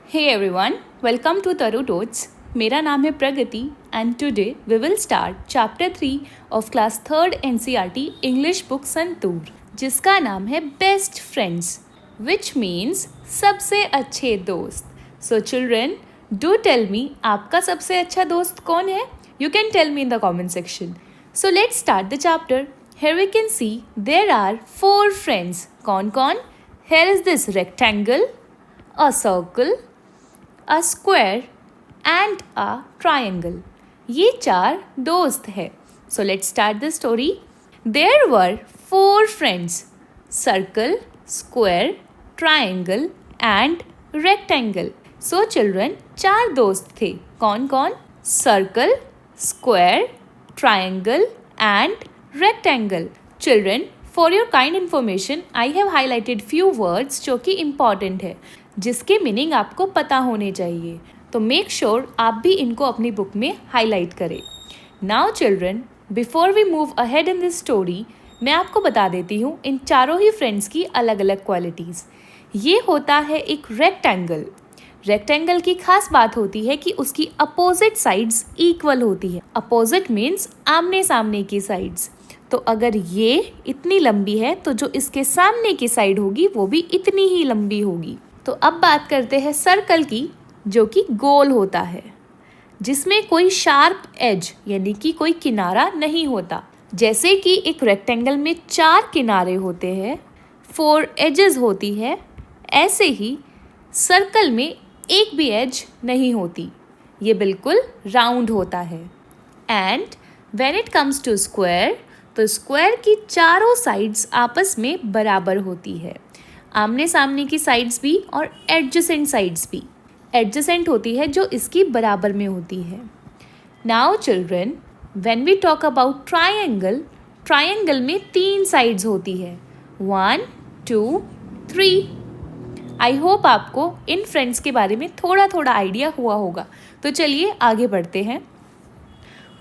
Hey everyone, welcome to Taru Tots. मेरा नाम है प्रगति and today we will start chapter 3 of class 3rd NCERT English book santoor जिसका नाम है Best Friends which means सबसे अच्छे दोस्त. So children, do tell me आपका सबसे अच्छा दोस्त कौन है? You can tell me in the comment section. So let's start the chapter. Here we can see there are 4 friends. कौन? Here is this rectangle, a circle, a square and a triangle. ये 4 दोस्त है. So let's start the story. There were 4 friends. Circle, square, triangle and rectangle. So children, 4 दोस्त थे. कौन? Circle, square, triangle and rectangle. Children, for your kind information, I have highlighted few words जो कि important है, जिसके meaning आपको पता होने चाहिए. तो मेक श्योर आप भी इनको अपनी बुक में हाईलाइट करें. Now children, before we move ahead in this story, मैं आपको बता देती हूँ इन चारों ही फ्रेंड्स की अलग अलग क्वालिटीज़. ये होता है एक रेक्टेंगल. रेक्टेंगल की खास बात होती है कि उसकी अपोजिट साइड्स इक्वल होती है. अपोजिट मीन्स आमने सामने की साइड्स. तो अगर ये इतनी लंबी है तो जो इसके सामने की साइड होगी वो भी इतनी ही लंबी होगी. तो अब बात करते हैं सर्कल की, जो कि गोल होता है, जिसमें कोई शार्प एज यानी कि कोई किनारा नहीं होता. जैसे कि एक रेक्टेंगल में 4 किनारे होते हैं, 4 एजेस होती है, ऐसे ही सर्कल में एक भी एज नहीं होती. ये बिल्कुल राउंड होता है. And when it comes to square, तो स्क्वायर की चारों साइड्स आपस में बराबर होती है. आमने सामने की साइड्स भी और एडजेसेंट साइड्स भी. एडजेसेंट होती है जो इसकी बराबर में होती है. Now children, when we talk about triangle, triangle में 3 साइड्स होती है. 1, 2, 3. आई होप आपको इन फ्रेंड्स के बारे में थोड़ा थोड़ा आइडिया हुआ होगा. तो चलिए आगे बढ़ते हैं.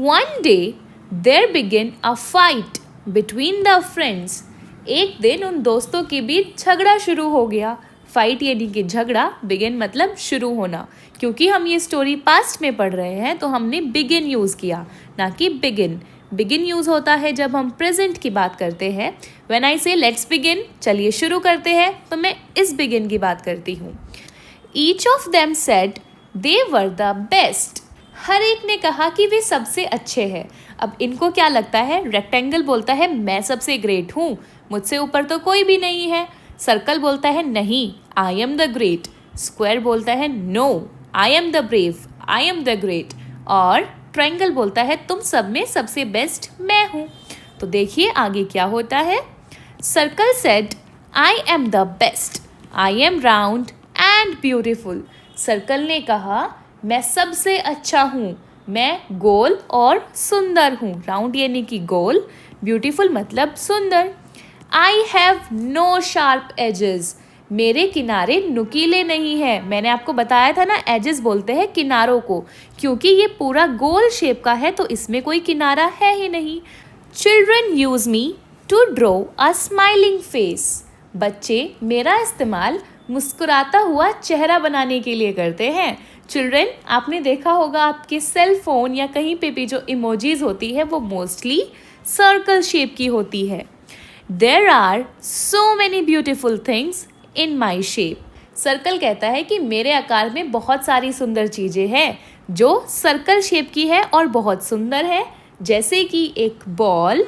One day there begin a fight between the friends. एक दिन उन दोस्तों के बीच झगड़ा शुरू हो गया. फाइट यानी कि झगड़ा, बिगिन मतलब शुरू होना. क्योंकि हम ये स्टोरी पास्ट में पढ़ रहे हैं तो हमने बिगिन यूज़ किया, ना कि बिगिन. बिगिन यूज़ होता है जब हम प्रेजेंट की बात करते हैं. व्हेन आई से लेट्स बिगिन, चलिए शुरू करते हैं, तो मैं इस बिगिन की बात करती हूँ. Each of them said they were the best. हर एक ने कहा कि वे सबसे अच्छे हैं. अब इनको क्या लगता है? रेक्टेंगल बोलता है मैं सबसे ग्रेट हूँ, मुझसे ऊपर तो कोई भी नहीं है. सर्कल बोलता है नहीं, I am the great. Square बोलता है no, I am the brave, I am the great. और ट्रायंगल बोलता है तुम सब में सबसे बेस्ट मैं हूँ. तो देखिए आगे क्या होता है. Circle said I am the best, I am round and beautiful. Circle ने कहा मैं सबसे अच्छा हूँ, मैं गोल और सुंदर हूँ. राउंड यानी कि गोल, ब्यूटीफुल मतलब सुंदर. I have no sharp edges. मेरे किनारे नुकीले नहीं हैं. मैंने आपको बताया था ना, एजेस बोलते हैं किनारों को, क्योंकि ये पूरा गोल शेप का है तो इसमें कोई किनारा है ही नहीं. Children use me to draw a smiling face. बच्चे मेरा इस्तेमाल मुस्कुराता हुआ चेहरा बनाने के लिए करते हैं. चिल्ड्रन, आपने देखा होगा आपके सेल फोन या कहीं पे भी जो इमोजीज होती है वो मोस्टली सर्कल शेप की होती है. There are so many beautiful things in my shape. Circle कहता है कि मेरे आकार में बहुत सारी सुंदर चीज़ें हैं जो सर्कल शेप की है और बहुत सुंदर है. जैसे कि एक बॉल,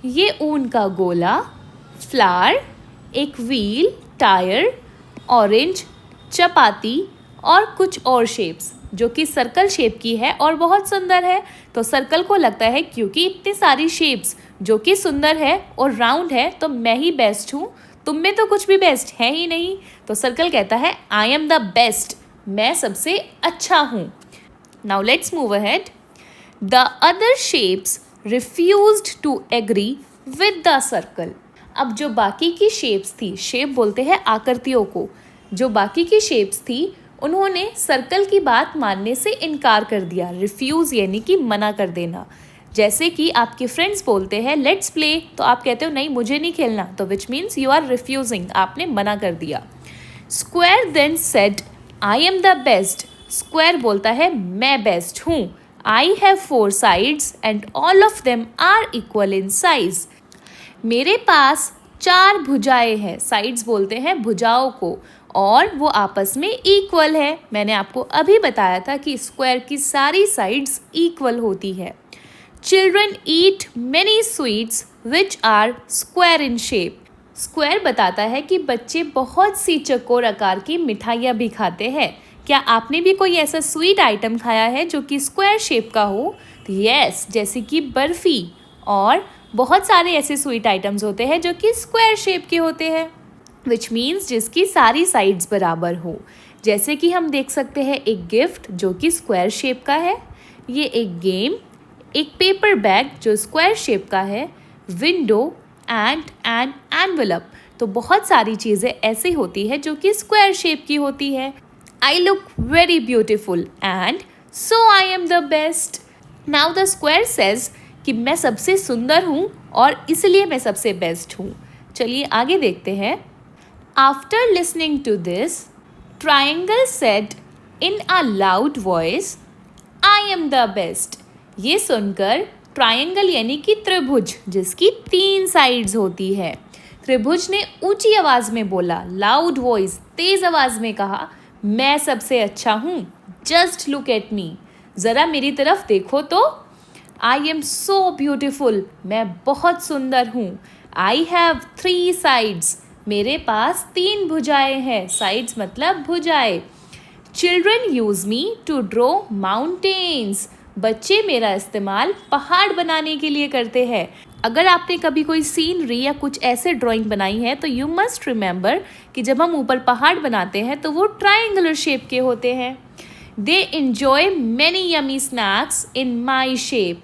ये ऊन का गोला, फ्लावर, एक व्हील, टायर, ऑरेंज, चपाती और कुछ और शेप्स जो कि सर्कल शेप की है और बहुत सुंदर है. तो सर्कल को लगता है क्योंकि इतनी सारी शेप्स जो कि सुंदर है और राउंड है तो मैं ही बेस्ट हूँ, तुम में तो कुछ भी बेस्ट है ही नहीं. तो सर्कल कहता है आई एम द बेस्ट, मैं सबसे अच्छा हूँ. Now let's move ahead. The other shapes refused to agree with the circle. अब जो बाकी की शेप्स थी, शेप बोलते हैं आकृतियों को, जो बाकी की शेप्स थी उन्होंने सर्कल की बात मानने से इनकार कर दिया. रिफ्यूज़ यानी कि मना कर देना. जैसे कि आपके फ्रेंड्स बोलते हैं लेट्स प्ले, तो आप कहते हो नहीं मुझे नहीं खेलना, तो which means you are refusing, आपने मना कर दिया. Square then said I am the best, square बोलता है मैं बेस्ट हूँ। I have 4 sides and all of them are equal in size. मेरे पास 4 भुजाएं हैं, साइड्स बोलते हैं भुजाओं को, और वो आपस में इक्वल है। मैंने आपको अभी बताया था कि स्क्वायर की सारी साइड्स इक्वल होती है। Children eat many sweets which are square in shape. Square बताता है कि बच्चे बहुत सी चौकोर आकार की मिठाइयाँ भी खाते हैं। क्या आपने भी कोई ऐसा स्वीट आइटम खाया है जो कि स्क्वायर शेप का हो? यस, जैसे कि बर्फ़ी, और बहुत सारे ऐसे स्वीट आइटम्स होते हैं जो कि स्क्वायर शेप के होते हैं, विच मीन्स जिसकी सारी साइड्स बराबर हो। जैसे कि हम देख सकते हैं एक गिफ्ट जो कि स्क्वायर शेप का है, ये एक गेम, एक पेपर बैग जो स्क्वायर शेप का है, विंडो एंड एन एनवेलप। तो बहुत सारी चीज़ें ऐसी होती है जो कि स्क्वायर शेप की होती है। I look very beautiful and so I am the best. Now the square says कि मैं सबसे सुंदर हूँ और इसलिए मैं सबसे बेस्ट हूँ। चलिए आगे देखते हैं। After listening to this, triangle said in a loud voice, I am the best. ये सुनकर ट्राइंगल यानी कि त्रिभुज, जिसकी 3 साइड्स होती है, त्रिभुज ने ऊंची आवाज में बोला, लाउड वॉइस, तेज आवाज में कहा, मैं सबसे अच्छा हूँ। जस्ट लुक एट मी, ज़रा मेरी तरफ देखो तो। आई एम सो ब्यूटिफुल, मैं बहुत सुंदर हूँ। आई हैव 3 sides, मेरे पास 3 भुजाएं हैं। साइड्स मतलब भुजाएं। Children use me to draw mountains, बच्चे मेरा इस्तेमाल पहाड़ बनाने के लिए करते हैं। अगर आपने कभी कोई सीनरी या कुछ ऐसे ड्राइंग बनाई है तो यू मस्ट रिमेंबर कि जब हम ऊपर पहाड़ बनाते हैं तो वो ट्राइंगुलर शेप के होते हैं। They enjoy many yummy snacks in my shape,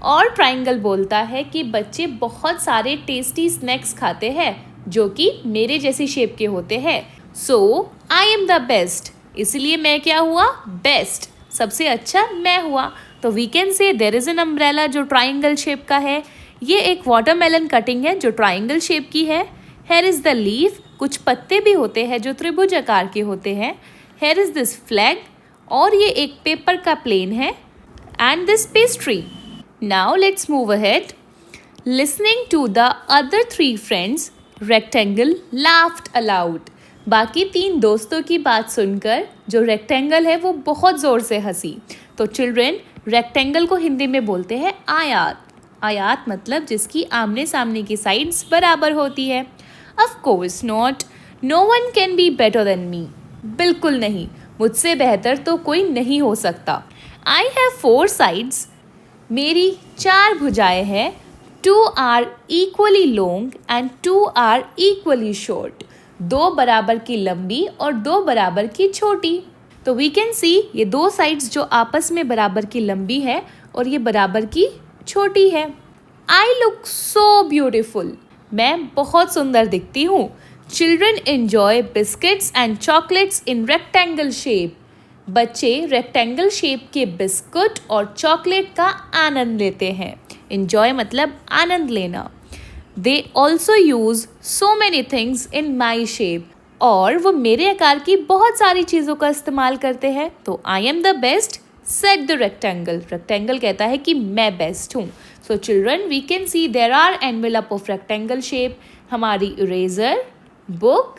और ट्राइंगल बोलता है कि बच्चे बहुत सारे टेस्टी स्नैक्स खाते हैं जो कि मेरे जैसी शेप के होते हैं। सो आई एम द बेस्ट, इसलिए मैं क्या हुआ? बेस्ट, सबसे अच्छा मैं हुआ। तो we can say there is an umbrella जो ट्राइंगल शेप का है। ये एक वाटरमेलन कटिंग है जो ट्राइंगल शेप की है। हेयर इज द लीफ, कुछ पत्ते भी होते हैं जो त्रिभुज आकार के होते हैं। हेयर इज दिस फ्लैग, और ये एक पेपर का प्लेन है, and this pastry. Now let's move ahead. Listening to the other 3 friends, rectangle laughed aloud. बाकी 3 दोस्तों की बात सुनकर जो रेक्टेंगल है वो बहुत ज़ोर से हंसी। तो चिल्ड्रन, रेक्टेंगल को हिंदी में बोलते हैं आयात। आयात मतलब जिसकी आमने सामने की साइड्स बराबर होती है। Of course not, no one can be better than me. बिल्कुल नहीं, मुझसे बेहतर तो कोई नहीं हो सकता। आई हैव 4 sides, मेरी 4 भुजाएं हैं। 2 are equally long and 2 are equally short, 2 बराबर की लंबी और 2 बराबर की छोटी। तो वी कैन सी ये 2 साइड्स जो आपस में बराबर की लंबी है और ये बराबर की छोटी है। आई लुक सो ब्यूटिफुल, मैं बहुत सुंदर दिखती हूँ। Children enjoy biscuits and chocolates in rectangle shape, बच्चे रेक्टेंगल शेप के बिस्कुट और चॉकलेट का आनंद लेते हैं। एन्जॉय मतलब आनंद लेना। They also use so many things in my shape, और वो मेरे आकार की बहुत सारी चीज़ों का इस्तेमाल करते हैं। तो I am the best said the rectangle, rectangle कहता है कि मैं बेस्ट हूँ। So children, we can see there are envelope of rectangle shape. हमारी इरेजर, बुक,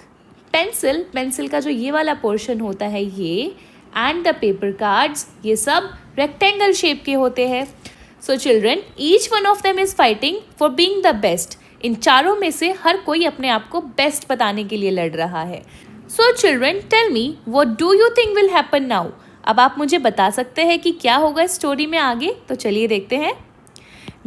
पेंसिल, पेंसिल का जो ये वाला पोर्शन होता है ये, एंड द पेपर कार्ड्स, ये सब रेक्टेंगल शेप के होते हैं। So children, each one of them is fighting for being the best. इन चारों में से हर कोई अपने आप को बेस्ट बताने के लिए लड़ रहा है। So children, tell me what do you think will happen now. अब आप मुझे बता सकते हैं कि क्या होगा स्टोरी में आगे। तो चलिए देखते हैं।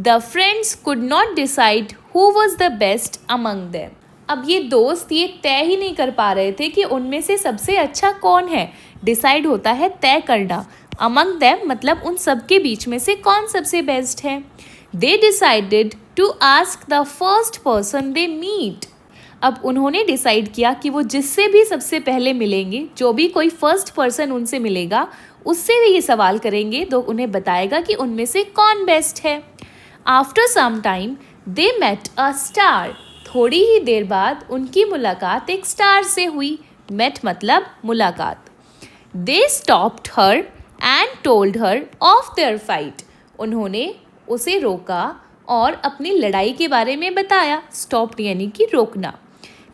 The friends could not decide who was the best among them. अब ये दोस्त ये तय ही नहीं कर पा रहे थे कि उनमें से सबसे अच्छा कौन है। डिसाइड होता है तय करना। अमंग देम मतलब उन सब के बीच में से कौन सबसे बेस्ट है। They decided to ask the first person they meet. अब उन्होंने डिसाइड किया कि वो जिससे भी सबसे पहले मिलेंगे, जो भी कोई फर्स्ट पर्सन उनसे मिलेगा, उससे भी ये सवाल करेंगे तो उन्हें बताएगा कि उनमें से कौन बेस्ट है। After some time they met a star. थोड़ी ही देर बाद उनकी मुलाकात एक स्टार से हुई। मेट मतलब मुलाकात। They stopped her and told her of their fight. उन्होंने उसे रोका और अपनी लड़ाई के बारे में बताया। स्टॉप्ड यानी कि रोकना।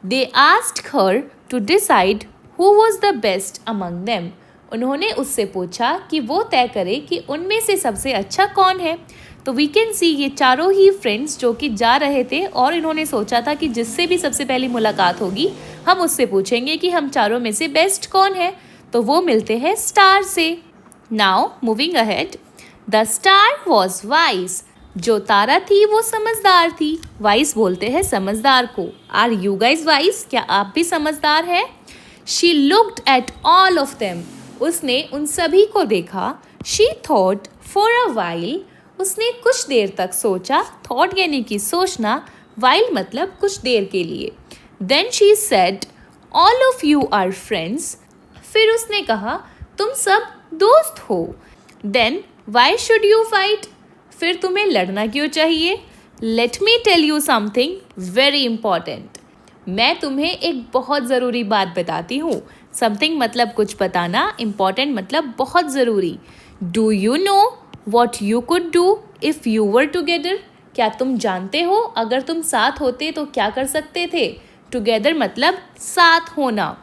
They asked her to decide who was the best among them. उन्होंने उससे पूछा कि वो तय करे कि उनमें से सबसे अच्छा कौन है। तो वी कैन सी ये चारों ही फ्रेंड्स जो कि जा रहे थे और इन्होंने सोचा था कि जिससे भी सबसे पहली मुलाकात होगी हम उससे पूछेंगे कि हम चारों में से बेस्ट कौन है। तो वो मिलते हैं स्टार से। Now moving ahead, the star was wise. जो तारा थी वो समझदार थी। वाइज बोलते हैं समझदार को। Are you guys wise? क्या आप भी समझदार हैं? She looked at all of them. उसने उन सभी को देखा। She thought for a while. उसने कुछ देर तक सोचा। थॉट यानी कि सोचना, वाइल मतलब कुछ देर के लिए। Then she said all of you are friends. फिर उसने कहा तुम सब दोस्त हो। Then why should you fight? फिर तुम्हें लड़ना क्यों चाहिए? Let me tell you something very important. मैं तुम्हें एक बहुत ज़रूरी बात बताती हूँ। समथिंग मतलब कुछ बताना, इंपॉर्टेंट मतलब बहुत ज़रूरी। Do you know what you could do if you were together? क्या तुम जानते हो अगर तुम साथ होते तो क्या कर सकते थे? टुगेदर मतलब साथ होना।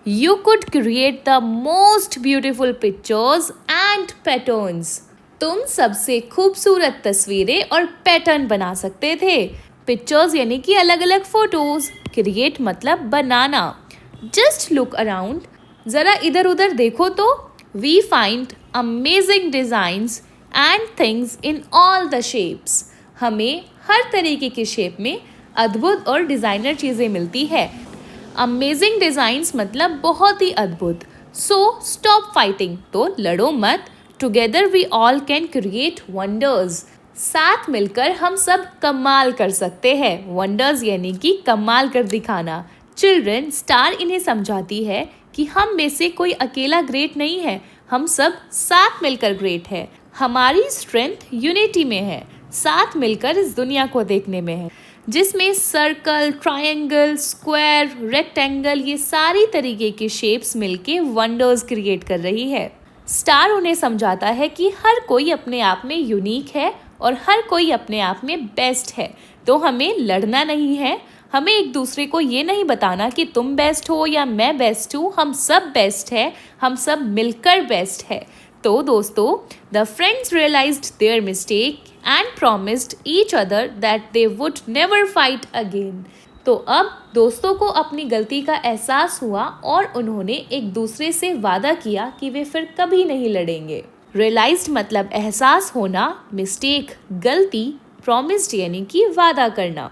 You could create the most beautiful pictures and patterns. तुम सबसे खूबसूरत तस्वीरें और पैटर्न बना सकते थे। पिक्चर्स यानी कि अलग अलग फोटोज। क्रिएट मतलब बनाना। Just look around. ज़रा इधर उधर देखो तो। We find amazing designs and things in all the shapes. हमें हर तरीके की शेप में अद्भुत और डिज़ाइनर चीज़ें मिलती है। अमेजिंग डिज़ाइंस मतलब बहुत ही अद्भुत। सो स्टॉप फाइटिंग, तो लड़ो मत। Together we all can create wonders. साथ मिलकर हम सब कमाल कर सकते हैं। वंडर्स यानी कि कमाल कर दिखाना। चिल्ड्रन, स्टार इन्हें समझाती है कि हम में से कोई अकेला ग्रेट नहीं है, हम सब साथ मिलकर ग्रेट है। हमारी स्ट्रेंथ यूनिटी में है, साथ मिलकर इस दुनिया को देखने में है, जिसमें सर्कल, ट्रायंगल, स्क्वायर, रेक्टेंगल ये सारी तरीके की शेप्स मिलके वंडर्स क्रिएट कर रही है। स्टार उन्हें समझाता है कि हर कोई अपने आप में यूनिक है और हर कोई अपने आप में बेस्ट है। तो हमें लड़ना नहीं है, हमें एक दूसरे को ये नहीं बताना कि तुम बेस्ट हो या मैं बेस्ट हूँ। हम सब बेस्ट है, हम सब मिलकर बेस्ट है। तो दोस्तों, the friends realised their mistake and promised each other that they would never fight again. तो अब दोस्तों को अपनी गलती का एहसास हुआ और उन्होंने एक दूसरे से वादा किया कि वे फिर कभी नहीं लड़ेंगे। रियलाइज्ड मतलब एहसास होना, मिस्टेक गलती, प्रॉमिस्ड यानी कि वादा करना।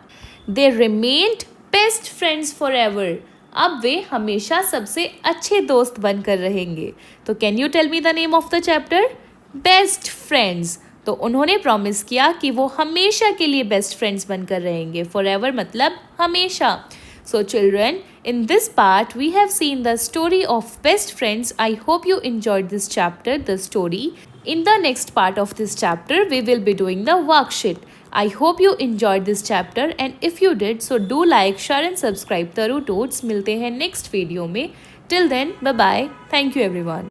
They remained best friends forever. अब वे हमेशा सबसे अच्छे दोस्त बनकर रहेंगे। तो can you tell me the name of the chapter? Best friends. तो उन्होंने प्रॉमिस किया कि वो हमेशा के लिए बेस्ट फ्रेंड्स बनकर रहेंगे। फॉर एवर मतलब हमेशा। So children, in this part we have seen the story of best friends. I hope you enjoyed this chapter, the story. In the next part of this chapter, we will be doing the worksheet. I hope you enjoyed this chapter and if you did, so do like, share and subscribe Taru Tots. मिलते हैं next video में. Till then, bye bye. Thank you everyone.